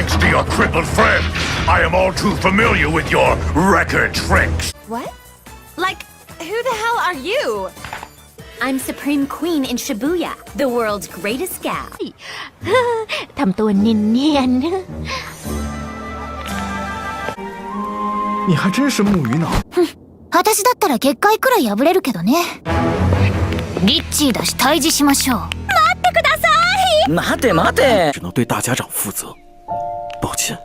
thanks to your crippled friend, I am all too familiar with your record tricks. What? Like, who the hell are you? I'm Supreme Queen in Shibuya, the world's greatest gal. ทำตัวเนียน你还真是木鱼脑。私だったら結界くらい破れるけどね。リッチーだし退治しましょう。待て待て，只能对大家长负责，抱歉。